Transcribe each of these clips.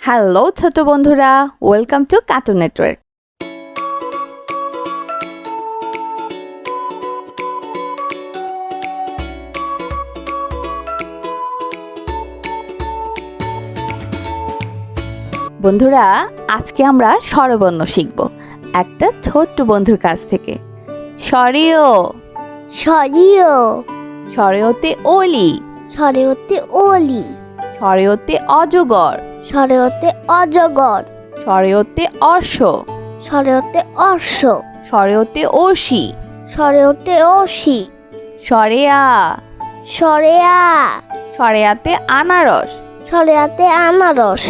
Hello ছোট বন্ধুরা, welcome to cartoon network. বন্ধুরা, আজকে আমরা স্বরবর্ণ শিখব একটা ছোট্ট বন্ধুর কাছ থেকে। স্বরেয়, সরিয়, স্বরেয়তে অলি, সরেওতে ওলি, স্বরেয়তে অজগর, সরেওতে অজগর, স্বরেয়তে অশ্ব, সরেওতে অশ্ব, স্বরেয়তে অসি, সরেওতে অসি, স্বরেয়া, সরেয়া, স্বরেয়াতে আনারস, সরেয়াতে আনারস,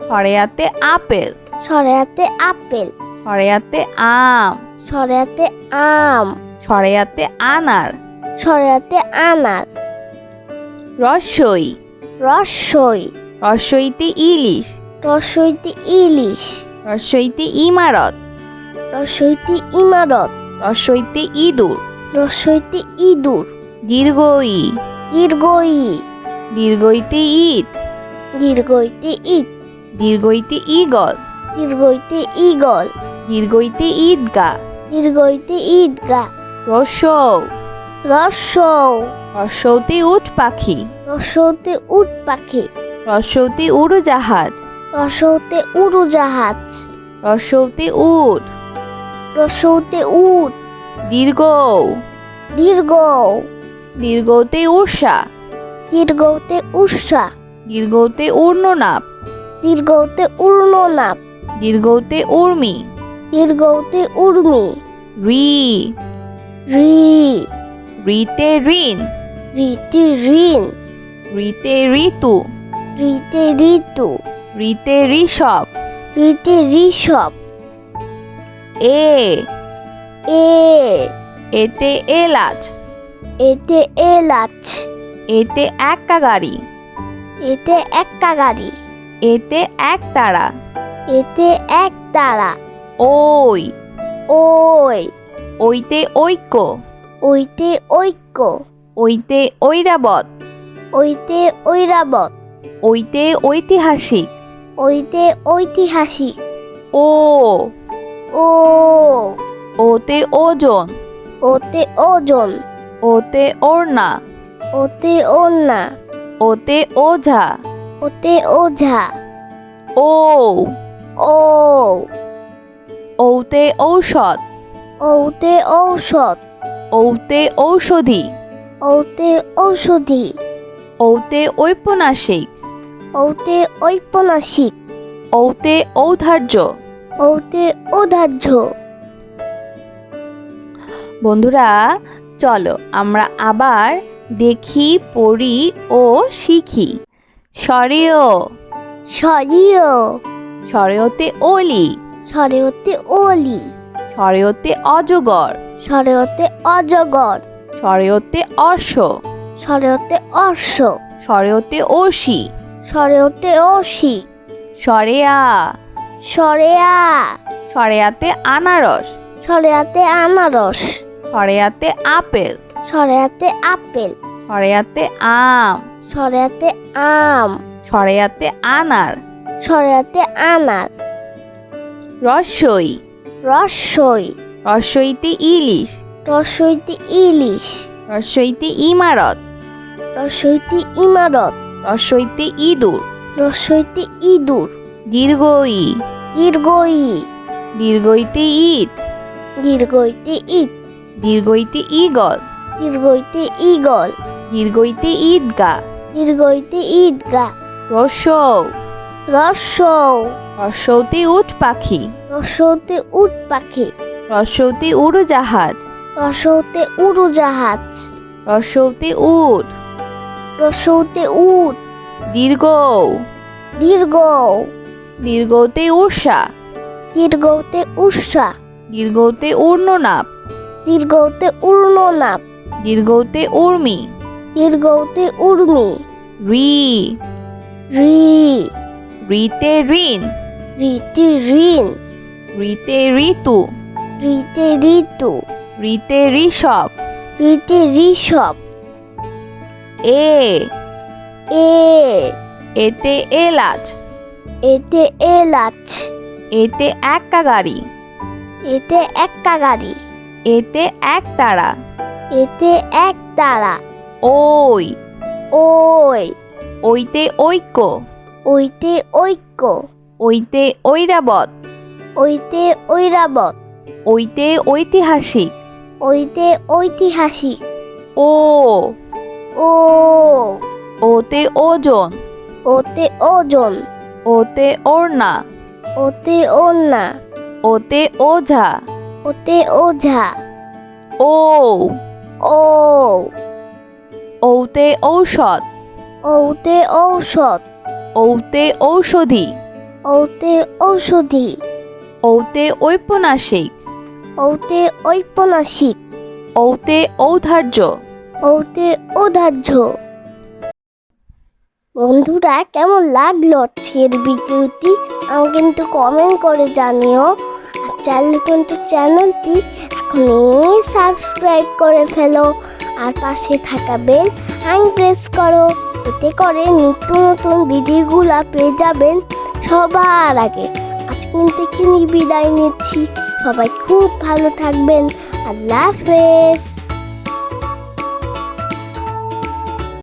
স্বরেয়াতে আপেল, সরেয়াতে আপেল, স্বরেয়াতে আম, সরেয়াতে আম, স্বরেয়াতে আনার, সরেয়াতে আনার, রসই, রসই, রসইতে ইলিশ, রসইতে ইলিশ, রসইতে ইমারত, রসইতে ইমারত, রসইতে ইঁদুর, রসইতে ইঁদুর, দীর্ঘই, দীর্ঘই, দীর্ঘইতে ইট, দীর্ঘইতে ইট, দীর্ঘইতে ইগল, দীর্ঘইতে ইগল, দীর্ঘইতে ঈদগা, দীর্ঘইতে ঈদগা, রসৌ, রসৌ, রসৌতে উট পাখি, রসৌতে উট পাখি, রসৌতে উড়োজাহাজ, রসৌতে উড়োজাহাজ, রসৌতে উট, রসৌতে উট, দীর্ঘ, দীর্ঘ, দীর্ঘতে উষা, দীর্ঘতে উষা, দীর্ঘতে উর্ণনাপ, দীর্ঘতে উর্ণনাপ, দীর্ঘতে উর্মি, দীর্ঘতে উর্মি, রি, রি, রিতে ঋণ, রীতি ঋণ, রিতে ঋতু, রীতে ঋতু, রিতে ঋষভ, রীতে ঋষভ, এ, এ, এতে এলাচ, এতে এলাচ, এতে এক্কা গাড়ি, এতে একটা গাড়ি, এতে এক তারা, এতে এক তারা, ওই, ওই, ওইতে ঐক্য, ওইতে ঐক্য, ওইতে ঐরাবত, ওইতে ঐরাবত, ওইতে ঐতিহাসিক, ওইতে ঐতিহাসিক, ও, ও, ওতে ওজন, ওতে ওজন, ওতে ওড়না, ওতে ওন্না, ওতে ওঝা, ওতে ওঝা, ও, ও, ওতে ঔষধ, ওতে ঔষধ, ওতে ঔষধি, ওতে ঔষধি, ওতে ঔপন্যাসিক, ওতে ঔপন্যাসিক, ওতে ঔদার্য। ওতে ঔদার্য। বন্ধুরা, চলো আমরা আবার দেখি, পড়ি ও শিখি। স্বরেয়, সরিয়, স্বরেয়তে অলি, সরেওতে ওলি, স্বরেয়তে অজগর, সরেওতে অজগর, স্বরেয়তে অশ্ব, সরেওতে অশ্ব, স্বরেয়তে অসি, সরেওতে অসি, স্বরেয়া, সরেয়া, স্বরেয়াতে আনারস, সরেয়াতে আনারস, স্বরেয়াতে আপেল, সরেয়াতে আপেল, স্বরেয়াতে আম, সরেয়াতে আম, স্বরেয়াতে আনার, সরেয়াতে আনার, রসই, রসই, রসইতে ইলিশ, রসইতে ইলিশ, রসইতে ইমারত, রসইতে ইমারত, রসইতে ইঁদুর, রসইতে ইঁদুর, দীর্ঘই, দীর্ঘই, দীর্ঘইতে ইট, দীর্ঘইতে ইট, দীর্ঘইতে ইগল, দীর্ঘইতে ইগল, দীর্ঘইতে ঈদগা, দীর্ঘইতে ঈদগা, রসৌ, রসৌ, রসৌতে উট পাখি, রসৌতে উট পাখি, রসৌতে উড়োজাহাজ, রসৌতে উড়োজাহাজ, রসৌতে উট, রসৌতে উট, দীর্ঘ, দীর্ঘ, দীর্ঘতে উষা, দীর্ঘতে উষা, দীর্ঘতে উর্ণনাপ, দীর্ঘতে উর্ণনাপ, দীর্ঘতে উর্মি, দীর্ঘতে উর্মি, রি, রি, রিতে ঋণ, রীতি ঋণ, রিতে ঋতু, রীতে ঋতু, রিতে ঋষভ, রীতে ঋষভ, এ, এ, এতে এলাচ, এতে এলাচ। এতে এক্কা গাড়ি। এতে এক্কা গাড়ি। এতে এক তারা। এতে এক তারা। ওই। ওই। ওইতে ঐক্য। ওইতে ঐক্য। ওইতে ঐরাবত। ওইতে ঐরাবত। ওইতে ঐতিহাসিক। ওইতে ঐতিহাসিক। ও। ও। ওতে ওজন। ওতে ওজন। ওতে ওড়না। ওতে ওড়না। ওতে ওঝা। ওতে ওঝা। ও। ও। ওতে ঔষধ। ওতে ঔষধ। ওতে ঔষধি। ওতে ঔষধি। ওতে ঔপন্যাসিক। ওতে ঔপন্যাসিক। ওতে ঔদার্য। ওতে ঔদার্য। বন্ধুরা, কেমন লাগলো আজকের ভিডিওটি আমাকে কিন্তু কমেন্ট করে জানিও। আর চাইলে কিন্তু চ্যানেলটি এখনই সাবস্ক্রাইব করে ফেলো আর পাশে থাকা বেল আইকন প্রেস করো, এতে করে নিত্য নতুন ভিডিওগুলো পেয়ে যাবেন সবার আগে। আজ কিন্তু এখানে বিদায় নিচ্ছি। সবাই খুব ভালো থাকবেন। আল্লাহ হাফেজ।